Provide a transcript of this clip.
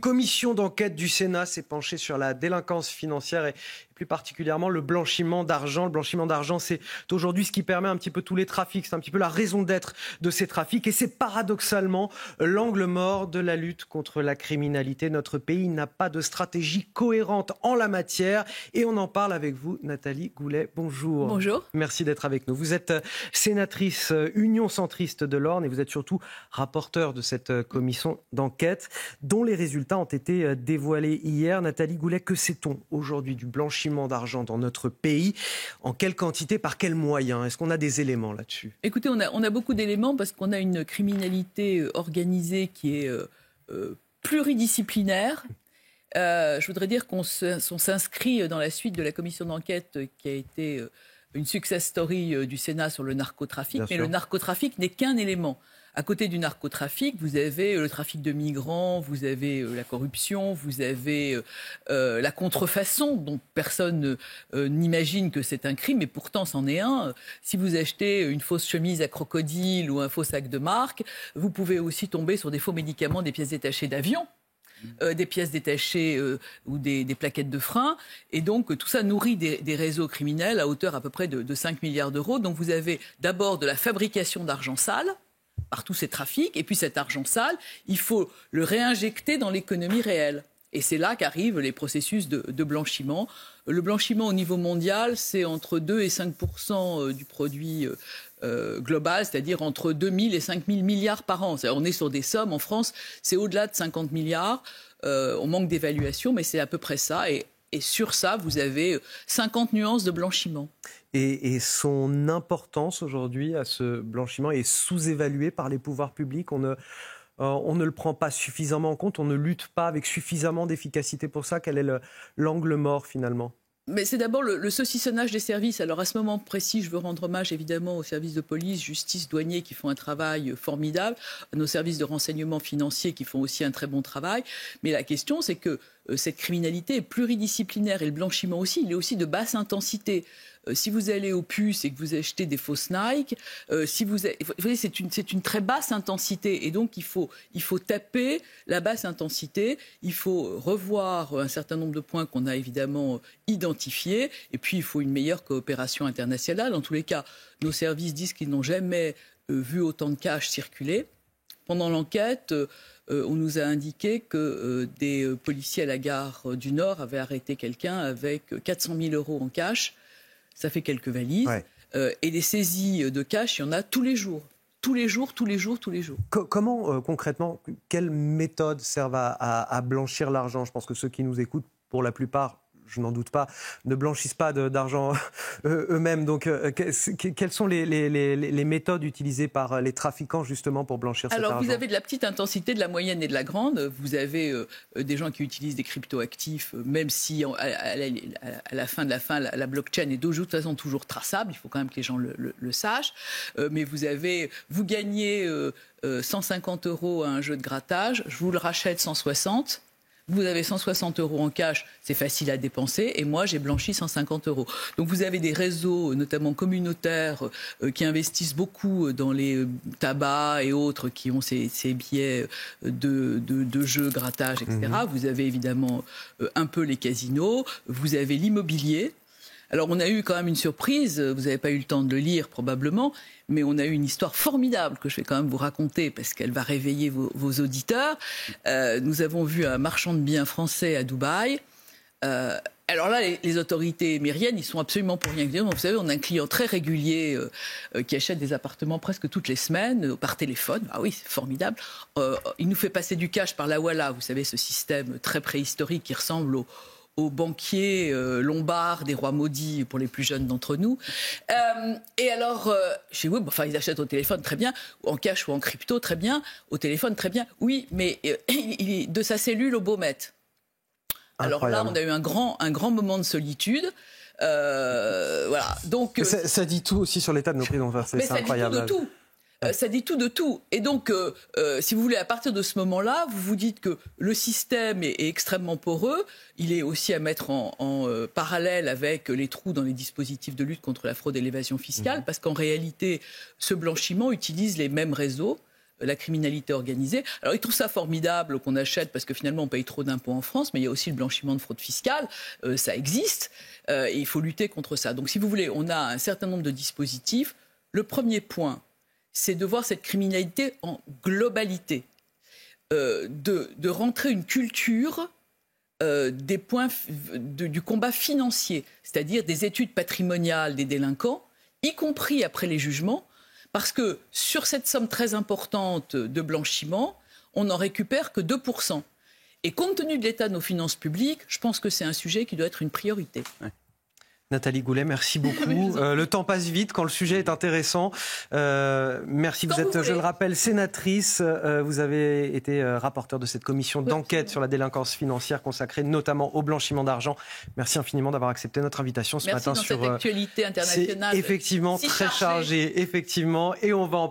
commission d'enquête du Sénat s'est penchée sur la délinquance financière et plus particulièrement le blanchiment d'argent. Le blanchiment d'argent, c'est aujourd'hui ce qui permet un petit peu tous les trafics, c'est un petit peu la raison d'être de ces trafics et c'est paradoxalement l'angle mort de la lutte contre la criminalité. Notre pays n'a pas de stratégie cohérente en la matière et on en parle avec vous, Nathalie Goulet. Bonjour. Bonjour. Merci d'être avec nous. Vous êtes sénatrice Union centriste de l'Orne et vous êtes surtout rapporteure de cette commission d'enquête dont les résultats ont été dévoilés hier. Nathalie Goulet, que sait-on aujourd'hui du blanchiment d'argent dans notre pays? En quelle quantité, par quels moyens? Est-ce qu'on a des éléments là-dessus? Écoutez, on a beaucoup d'éléments parce qu'on a une criminalité organisée qui est pluridisciplinaire. Je voudrais dire qu'on s'inscrit dans la suite de la commission d'enquête qui a été une success story du Sénat sur le narcotrafic. Mais le narcotrafic n'est qu'un élément. À côté du narcotrafic, vous avez le trafic de migrants, vous avez la corruption, vous avez la contrefaçon, dont personne n'imagine que c'est un crime, mais pourtant c'en est un. Si vous achetez une fausse chemise à crocodile ou un faux sac de marque, vous pouvez aussi tomber sur des faux médicaments, des pièces détachées d'avion. Des pièces détachées ou des plaquettes de frein. Et donc, tout ça nourrit des réseaux criminels à hauteur à peu près de 5 milliards d'euros. Donc, vous avez d'abord de la fabrication d'argent sale par tous ces trafics. Et puis, cet argent sale, il faut le réinjecter dans l'économie réelle. Et c'est là qu'arrivent les processus de blanchiment. Le blanchiment au niveau mondial, c'est entre 2 et 5% du produit global, c'est-à-dire entre 2 000 et 5 000 milliards par an. On est sur des sommes, en France, c'est au-delà de 50 milliards. On manque d'évaluation, mais c'est à peu près ça. Et sur ça, vous avez 50 nuances de blanchiment. Et son importance aujourd'hui à ce blanchiment est sous-évaluée par les pouvoirs publics. On ne le prend pas suffisamment en compte, on ne lutte pas avec suffisamment d'efficacité pour ça. Quel est l'angle mort finalement ? Mais c'est d'abord le saucissonnage des services. Alors à ce moment précis, je veux rendre hommage évidemment aux services de police, justice, douaniers qui font un travail formidable, à nos services de renseignement financier qui font aussi un très bon travail. Mais la question, c'est que cette criminalité est pluridisciplinaire et le blanchiment aussi, il est aussi de basse intensité. Si vous allez au puce et que vous achetez des fausses Nike, vous voyez, c'est une très basse intensité. Et donc, il faut taper la basse intensité. Il faut revoir un certain nombre de points qu'on a évidemment identifiés. Et puis, il faut une meilleure coopération internationale. En tous les cas, nos services disent qu'ils n'ont jamais vu autant de cash circuler. Pendant l'enquête, on nous a indiqué que des policiers à la gare du Nord avaient arrêté quelqu'un avec 400 000 euros en cash. Ça fait quelques valises. Ouais. Et des saisies de cash, il y en a tous les jours. Tous les jours. Comment, concrètement, quelles méthodes servent à blanchir l'argent? Je pense que ceux qui nous écoutent, pour la plupart, je n'en doute pas, ne blanchissent pas d'argent eux-mêmes. Donc, quelles sont les méthodes utilisées par les trafiquants, justement, pour blanchir cet argent? Alors, vous avez de la petite intensité, de la moyenne et de la grande. Vous avez des gens qui utilisent des cryptoactifs, même si à la fin de la blockchain est de toute façon toujours traçable. Il faut quand même que les gens le sachent. Mais vous gagnez 150 euros à un jeu de grattage. Je vous le rachète 160. Vous avez 160 euros en cash, c'est facile à dépenser, et moi j'ai blanchi 150 euros. Donc vous avez des réseaux, notamment communautaires, qui investissent beaucoup dans les tabacs et autres, qui ont ces billets de jeux, grattage, etc. Vous avez évidemment un peu les casinos, vous avez l'immobilier. Alors on a eu quand même une surprise, vous n'avez pas eu le temps de le lire probablement, mais on a eu une histoire formidable que je vais quand même vous raconter parce qu'elle va réveiller vos auditeurs. Nous avons vu un marchand de biens français à Dubaï. Alors là, les autorités émiriennes, ils sont absolument pour rien dire. Vous savez, on a un client très régulier qui achète des appartements presque toutes les semaines par téléphone. Ah oui, c'est formidable. Il nous fait passer du cash par la Walla, vous savez, ce système très préhistorique qui ressemble aux banquiers lombards des rois maudits pour les plus jeunes d'entre nous. Et alors, chez vous, ils achètent au téléphone, très bien, en cash ou en crypto, très bien, au téléphone, très bien. Oui, mais de sa cellule au Beaumet. Alors là, on a eu un grand moment de solitude. Voilà. Donc, ça dit tout aussi sur l'état de nos prisons. C'est incroyable. Dit tout de tout. Ça dit tout de tout. Et donc, si vous voulez, à partir de ce moment-là, vous vous dites que le système est extrêmement poreux. Il est aussi à mettre en parallèle avec les trous dans les dispositifs de lutte contre la fraude et l'évasion fiscale, parce qu'en réalité, ce blanchiment utilise les mêmes réseaux. la criminalité organisée. Alors ils trouvent ça formidable qu'on achète parce que finalement on paye trop d'impôts en France, mais il y a aussi le blanchiment de fraude fiscale, ça existe, et il faut lutter contre ça. Donc si vous voulez, on a un certain nombre de dispositifs. Le premier point, c'est de voir cette criminalité en globalité, de rentrer une culture des points du combat financier, c'est-à-dire des études patrimoniales des délinquants, y compris après les jugements, parce que sur cette somme très importante de blanchiment, on n'en récupère que 2%. Et compte tenu de l'état de nos finances publiques, je pense que c'est un sujet qui doit être une priorité. Ouais. Nathalie Goulet, merci beaucoup. Le temps passe vite quand le sujet est intéressant. Merci. Vous êtes, je le rappelle, sénatrice. Vous avez été rapporteure de cette commission d'enquête sur la délinquance financière consacrée notamment au blanchiment d'argent. Merci infiniment d'avoir accepté notre invitation ce matin dans sur cette actualité internationale. C'est effectivement très chargé, effectivement, et on va en